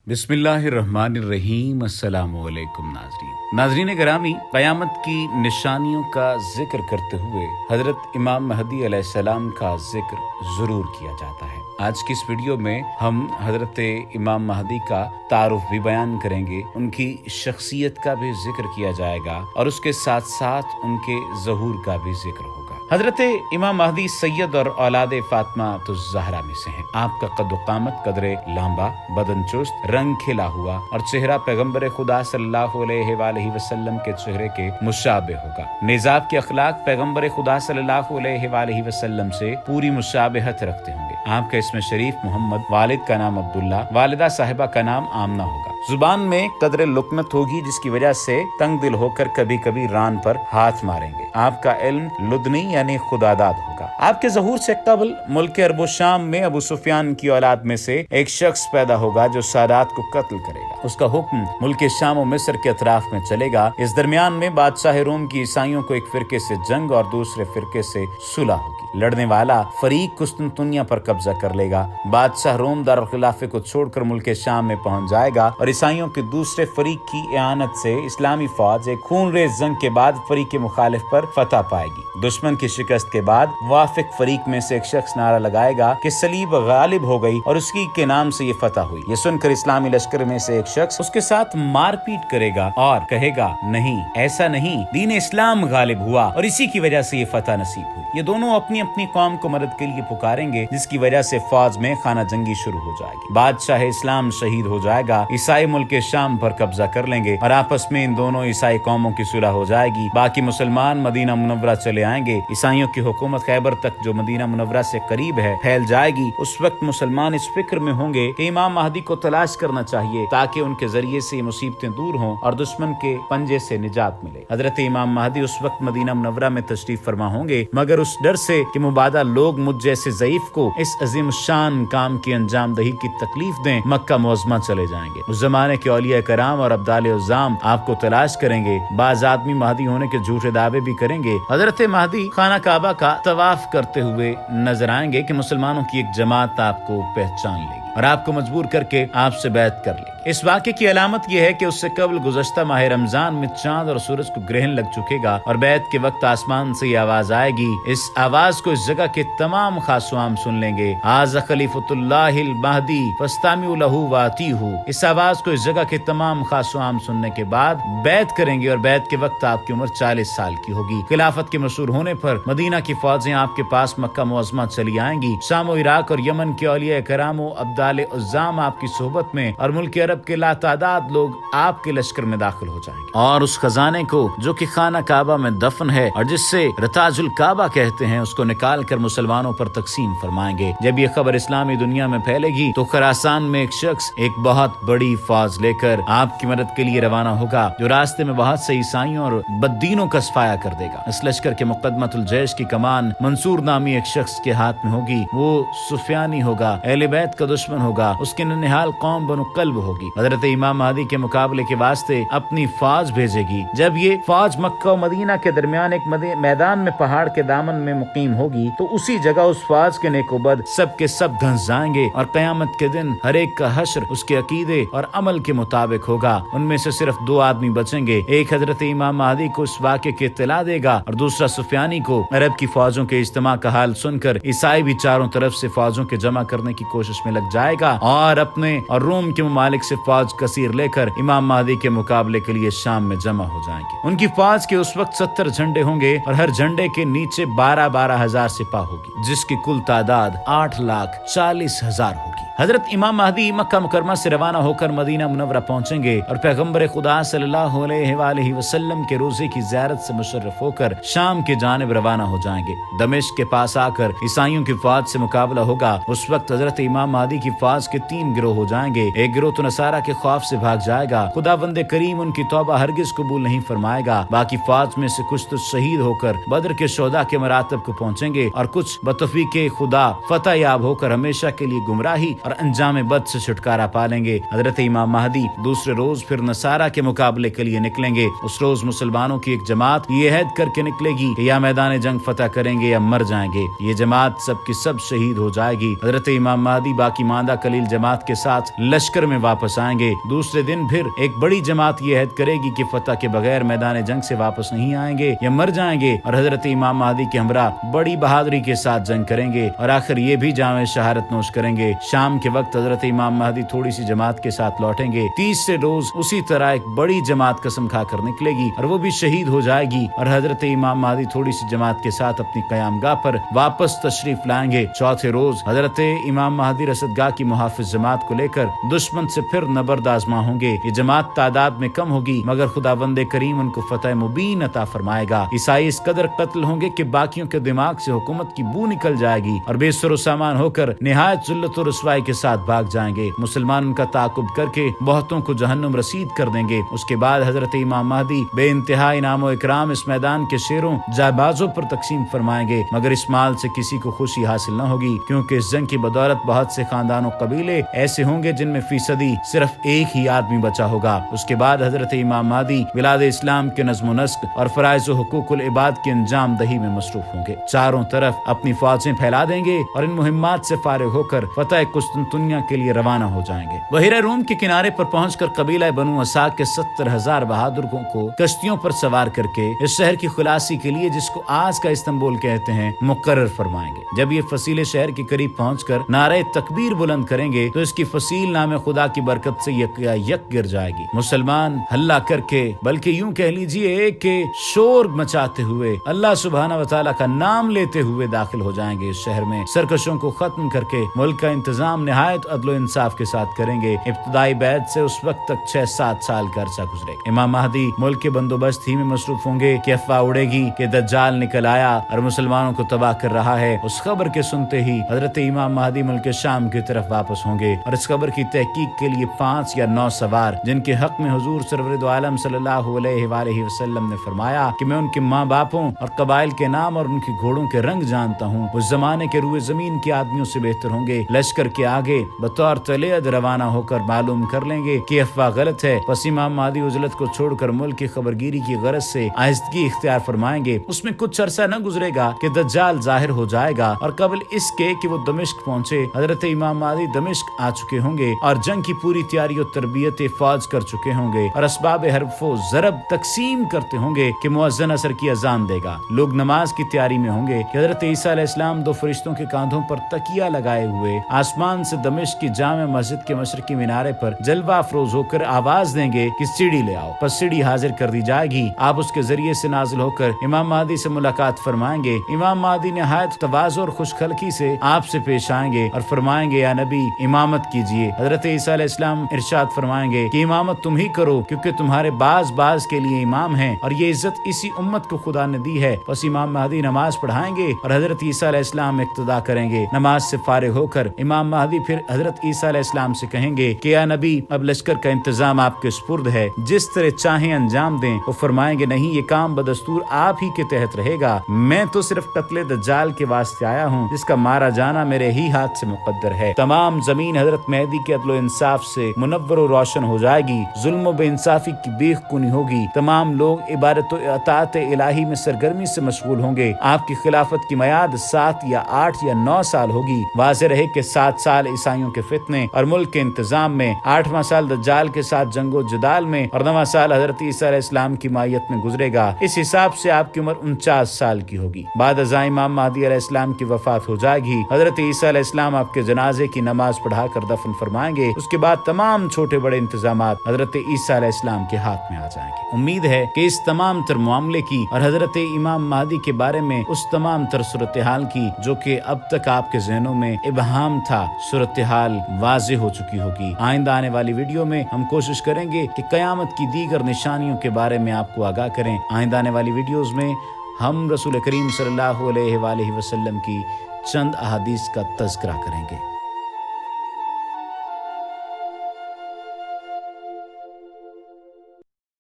बिस्मिल्लाहिर्रहमानिर्रहीम। अस्सलामुअलैकुम नाज़रीन गिरामी, क़यामत की निशानियों का जिक्र करते हुए हज़रत इमाम महदी अलैहिस्सलाम का जिक्र ज़रूर किया जाता है। आज की इस वीडियो में हम हज़रत इमाम महदी का तारुफ भी बयान करेंगे, उनकी शख्सियत का भी जिक्र किया जाएगा और उसके साथ साथ उनके ज़हूर का भी जिक्र होगा। हज़रत इमाम महदी सैयद और औलाद फातिमा ज़हरा में से हैं। आपका कद क़ामत कदरे लांबा, बदन चुस्त, रंग खिला हुआ और चेहरा पैगम्बर खुदा सल्लल्लाहु अलैहि वसल्लम के चेहरे के मुशाबे होगा। निज़ाब के अखलाक पैगम्बर खुदा सल्लल्लाहु अलैहि वसल्लम से पूरी मुशाबहत रखते होंगे। आपका इसमें शरीफ मोहम्मद, वालिद का नाम अब्दुल्ला, वालिदा साहिबा का नाम आमना होगा। जुबान में कदरे लुकमत होगी, जिसकी वजह से तंग दिल होकर कभी कभी रान पर हाथ मारेंगे। आपका इल्म लुदनी यानी खुदादाद होगा। आपके ज़हूर से कबल मुल्क अरब शाम में अबू सुफियान की औलाद में से एक शख्स पैदा होगा जो सादात को कत्ल करेगा। उसका हुक्म मुल्क शाम और मिस्र के अतराफ में चलेगा। इस दरमियान में बादशाह रोम की ईसाइयों को एक फिरके से जंग और दूसरे फिरके से सुलह होगी। लड़ने वाला फरीक कुस्तुनतुनिया पर कब्जा कर लेगा। बादशाह रोम दारुल खिलाफे को छोड़कर मुल्क शाम में पहुंच जाएगा और ईसाइयों के दूसरे फरीक की इआनत से इस्लामी फौज एक खूनरेज जंग के बाद फरीक के मुखालिफ पर फतह पाएगी। दुश्मन की शिकस्त के बाद वाफिक फरीक में से एक शख्स नारा लगाएगा कि सलीब गालिब हो गई और उसकी के नाम से ये फतह हुई। ये सुनकर इस्लामी लश्कर में से एक शख्स उसके साथ मारपीट करेगा और कहेगा, नहीं, ऐसा नहीं, दीन इस्लाम गालिब हुआ और इसी की वजह से ये फतह नसीब हुई। ये दोनों अपनी अपनी कौम को मदद के लिए पुकारेंगे, जिसकी वजह से फौज में खाना जंगी शुरू हो जाएगी। बादशाह इस्लाम शहीद हो जाएगा। ईसाई मुल्क शाम पर कब्जा कर लेंगे और आपस में इन दोनों ईसाई कौमों की सुलह हो जाएगी। बाकी मुसलमान मदीना मुनव्वरा चले आएंगे। ईसाइयों की हुकूमत खैबर तक, जो मदीना मुनव्वरा से करीब है, फैल जाएगी। उस वक्त मुसलमान इस फिक्र में होंगे कि इमाम महदी को तलाश करना चाहिए ताकि उनके जरिए से मुसीबतें दूर हों और दुश्मन के पंजे से निजात मिले। हजरत इमाम महदी उस वक्त मदीना मुनव्वरा में तशरीफ फरमा होंगे, मगर उस डर से कि मुबादा लोग मुझ जैसे ज़ईफ को इस अजीम शान काम की अंजाम दही की तकलीफ दें, मक्का मुअज़्ज़मा चले जाएंगे। उस जमाने के औलिया कराम और अब्दाल उज़्ज़ाम आपको तलाश करेंगे। बाज़ आदमी महदी होने के झूठे दावे भी करेंगे। हजरत महदी खाना काबा का तवाफ करते हुए नजर आएंगे कि मुसलमानों की एक जमात आपको पहचान लेगी और आपको मजबूर करके आपसे बैत कर लेगी। इस वाक़े की अलामत यह है कि उससे कबल गुज़श्ता माह रमजान में चांद और सूरज को ग्रहण लग चुकेगा और बैत के वक्त आसमान से ये आवाज आएगी। इस आवाज को इस जगह के तमाम खासवाम सुन लेंगे। आज़ा खलीफतुल्लाहिल महदी फस्तामिउ लहू वातीहू। इस आवाज को इस जगह के तमाम खासवाम सुनने के बाद बैत करेंगे और बैत के वक्त आपकी उम्र 40 साल की होगी। खिलाफत के मशहूर होने पर मदीना की फौजें आपके पास मक्का मुअज़्ज़मा चली आएंगी। शाम इराक और यमन के औलिया करामो अब्दाल उज़्ज़ाम आपकी सोहबत में और मुल्क अरब के लातादाद लोग आपके लश्कर में दाखिल हो जाएंगे और उस खजाने को जो कि खाना काबा में दफन है और जिससे रताजुल काबा कहते हैं, उसको निकाल कर मुसलमानों पर तकसीम फरमाएंगे। जब ये खबर इस्लामी दुनिया में फैलेगी तो खरासान में एक शख्स एक बहुत बड़ी फौज लेकर आपकी मदद के लिए रवाना होगा, जो रास्ते में बहुत से ईसाइयों और बद्दीनों का सफाया कर देगा। इस लश्कर के मुक़द्दमतुल जैश की कमान मंसूर नामी एक शख्स के हाथ में होगी। वो सुफियानी होगा, अहले बैत का दुश्मन होगा, उसकी ननिहाल कौम बनु कल्ब होगी। हजरत इमाम महदी के मुकाबले के वास्ते अपनी फौज भेजेगी। जब ये फौज मक्का और मदीना के दरमियान एक मैदान में पहाड़ के दामन में मुकीम होगी तो उसी जगह उस फौज के नेकोबद सब के सब धंस जाएंगे और कयामत के दिन हर एक का हश्र उसके अकीदे और अमल के मुताबिक होगा। उनमें से सिर्फ 2 आदमी बचेंगे। एक हजरत इमाम महदी को इस वाक़े की इत्तला देगा और दूसरा सुफियानी को। अरब की फौजों के इज्तिमा का हाल सुनकर ईसाई भी चारों तरफ से फौजों के जमा करने की कोशिश में लग जाएगा और अपने और रोम के ममालिक से फौज कसीर लेकर इमाम महदी के मुकाबले के लिए शाम में जमा हो जाएंगे। उनकी फौज के उस वक्त 70 झंडे होंगे और हर झंडे के नीचे 12 हजार सिपाह होगी, जिसकी कुल तादाद 8,40,000 होगी। हजरत इमाम महदी मक्का मुकरमा से रवाना होकर मदीना मुनव्वरा पहुंचेंगे और पैगम्बर खुदा सल्लल्लाहु अलैहि वसल्लम के रोजे की ज़ियारत से मुशर्रफ होकर शाम के जानिब रवाना हो जाएंगे। दमिश्क के पास आकर ईसाइयों की फौज से मुकाबला होगा। उस वक्त हजरत इमाम महदी की फौज के 3 गिरोह हो जाएंगे। एक गिरोह तो नसारा के खौफ से भाग जाएगा, खुदावंद करीम उनकी तौबा हरगिज कबूल नहीं फरमाएगा। बाकी फौज में से कुछ तो शहीद होकर बदर के शोदा के मरातब को पहुंचेंगे और कुछ बतौफीक खुदा फतह याब होकर हमेशा के लिए गुमराही और अंजाम बद से छुटकारा पालेंगे। हजरत इमाम महदी दूसरे रोज फिर नसारा के मुकाबले के लिए निकलेंगे। उस रोज मुसलमानों की एक जमात ये अहद करके निकलेगी कि या मैदान जंग फतह करेंगे या मर जाएंगे। ये जमात सब की सब शहीद हो जाएगी। हजरत इमाम महदी बाकी मांदा कलील जमात के साथ लश्कर में वापस आएंगे। दूसरे दिन फिर एक बड़ी जमात ये अहद करेगी कि फतह के बगैर मैदान जंग से वापस नहीं आएंगे या मर जाएंगे, और हजरत इमाम महदी के हमरा बड़ी बहादुरी के साथ जंग करेंगे और आखिर ये भी जामे शहादत नोश करेंगे। शाम के वक्त हजरत इमाम महदी थोड़ी सी जमात के साथ लौटेंगे। तीसरे रोज उसी तरह एक बड़ी जमात कसम खाकर निकलेगी और वो भी शहीद हो जाएगी, और हजरत इमाम महदी थोड़ी सी जमात के साथ अपनी कयामगाह पर वापस तशरीफ लाएंगे। चौथे रोज हजरत इमाम महदी रसदगाह की मुहाफिज जमात को लेकर दुश्मन से फिर नबर्द आजमा होंगे। ये जमात तादाद में कम होगी मगर खुदावंदे करीम उनको फतह मुबीन अता फरमाएगा। ईसाई इस कदर कत्ल होंगे कि बाकियों के दिमाग से हुकूमत की बू निकल जाएगी और बेसरो सामान होकर निहायत जुल्लत और रुसवाई के साथ भाग जाएंगे। मुसलमान उनका ताकुब करके बहुतों को जहन्नुम रसीद कर देंगे। उसके बाद हजरत इमाम महदी बे इंतहा इनाम व इकराम इस मैदान के शेरों जाबाजों पर तकसीम फरमाएंगे, मगर इस माल से किसी को खुशी हासिल न होगी, क्योंकि इस जंग की बदौलत बहुत से खानदानों कबीले ऐसे होंगे जिनमें फीसदी सिर्फ एक ही आदमी बचा होगा। उसके बाद हजरत इमाम महदी बिलाद इस्लाम के नज़्म नस्क और फराइज़ व हुकूकुल इबाद की अंजाम दही में मसरूफ होंगे। चारों तरफ अपनी फौजें फैला देंगे और इन मुहिम्मात से फारिग होकर फतह कुस्तुनतुनिया के लिए रवाना हो जाएंगे। बहिरा रूम के किनारे पर पहुंचकर कबीला बनु असाक के 70,000 बहादुरों को कश्तियों पर सवार करके इस शहर की खुलासी के लिए, जिसको आज का इस्तांबुल कहते हैं, मुकर्रर फरमाएंगे। जब ये फसीले शहर के करीब पहुंचकर नारे तकबीर बुलंद करेंगे तो इसकी फसील नामे खुदा की बरकत से यक गिर जाएगी। मुसलमान हल्ला करके, बल्कि यूं कह लीजिए एक के शोर मचाते हुए, अल्लाह सुब्हानहू व तआला का नाम लेते हुए दाखिल हो जाएंगे। इस शहर में सरकशों को खत्म करके मुल्क का इंतजाम निहायत अदल इंसाफ के साथ करेंगे। इब्तदाई बैत से उस वक्त तक 6-7 साल का अरसा गुजरे। इमाम महदी मुल्क के बंदोबस्त ही में मसरूफ होंगे कि अफवाह उड़ेगी कि दज्जाल निकल आया और मुसलमानों को तबाह कर रहा है। उस खबर के सुनते ही हजरत इमाम महदी मुल्क शाम की तरफ वापस होंगे और इस खबर की तहकीक के लिए 5 या 9 सवार, जिनके हक में हुजूर सरवर दो आलम सल्लल्लाहु अलैहि वसल्लम ने फरमाया कि मैं उनके माँ बापों और कबाइल के नाम और उनके घोड़ों के रंग जानता हूँ, उस जमाने के रूए जमीन के आदमियों से बेहतर होंगे। लश्कर के आगे बतौर तलेद रवाना होकर मालूम कर लेंगे कि अफवाह गलत है। बस इमाम महदी उजलत को छोड़कर मुल्क की खबरगिरी की गरज से आहिस्तगी इख्तियार फरमाएंगे। उसमें कुछ अरसा न गुजरेगा कि दज्जाल जाहिर हो जाएगा और कबल इसके कि वो दमिश्क पहुंचे, हजरत इमाम महदी दमिश्क आ चुके होंगे और जंग की पूरी तैयारी और तरबियत फौज कर चुके होंगे और असबाब हरफो जरब तकसीम करते होंगे कि मुअज्जिन असर की अजान देगा। लोग नमाज की तैयारी में होंगे कि हजरत ईसा अलैहिस्सलाम 2 फरिश्तों के कांधों पर तकिया लगाए हुए आसमान से दमिश्क की जामे मस्जिद के मशरकी मीनारे पर जलवा अफरोज होकर आवाज देंगे कि सीढ़ी ले आओ। पर सीढ़ी हाजिर कर दी जाएगी। आप उसके जरिए से नाजिल होकर इमाम महदी से मुलाकात फरमाएंगे। इमाम महदी निहायत तवाज़ु और खुशखलकी से आपसे पेश आएंगे और फरमाएंगे, या नबी इमामत कीजिए। हजरत ईसा अलैहिस्सलाम इरशाद फरमाएंगे कि इमामत तुम ही करो, क्योंकि तुम्हारे बाज के लिए इमाम हैं और ये इज्जत इसी उम्मत को खुदा ने दी है। बस इमाम महदी नमाज पढ़ाएंगे और हजरत ईसा अलैहिस्सलाम इक्तदा करेंगे। नमाज से फारिग होकर इमाम महदी फिर हजरत ईसा अलैहिस्सलाम से कहेंगे कि या नबी अब लश्कर का इंतजाम आपके सुपुर्द है, जिस तरह चाहें अंजाम दें। वो फरमाएंगे, नहीं, ये काम बदस्तूर आप ही के तहत रहेगा। मैं तो सिर्फ कत्ले दज्जाल के वास्ते आया हूँ, जिसका मारा जाना मेरे ही हाथ से मुकद्दर है। तमाम जमीन हजरत मेहदी के अदल इंसाफ से मुनव्वर और रोशन हो जाएगी। जुल्म बेइंसाफी की बेखुनी होगी। तमाम लोग इबादत और अताअत इलाही में सरगर्मी से मशगूल होंगे। आपकी खिलाफत की मयाद 7 या 8 या 9 साल होगी। वाज़ेह रहे कि 7 साल ईसाइयों के फितने और मुल्क के इंतजाम में, 8वां साल दज्जाल के साथ जंगो जदाल में और 9वां साल हजरत ईसा अलैहिस्सलाम की मायत में गुजरेगा। इस हिसाब से आपकी उम्र 49 साल की होगी। बाद अज़ा इमाम महदी अलैहिस्सलाम की वफात हो जाएगी। हजरत ईसा अलैहिस्सलाम आपके जनाजे की नमाज पढ़ाकर दफन फरमाएंगे। उसके बाद तमाम छोटे बड़े इंतजामात हजरत ईसा अलैहिस्सलाम के हाथ में आ जाएंगे। उम्मीद है कि इस तमाम तर मामले की और हजरत इमाम महदी के बारे में उस तमाम तर सूरत हाल की जो कि अब तक आपके ज़हनों में इबहाम था, सूरत हाल वाज़ेह हो चुकी होगी। आइंदा आने वाली वीडियो में हम कोशिश करेंगे कि क़यामत की दीगर निशानियों के बारे में आपको आगाह करें। आइंदा आने वाली वीडियोज़ में हम रसूल करीम सल्लल्लाहु अलैहि वसल्लम की चंद अहादीस का तज़किरा करेंगे।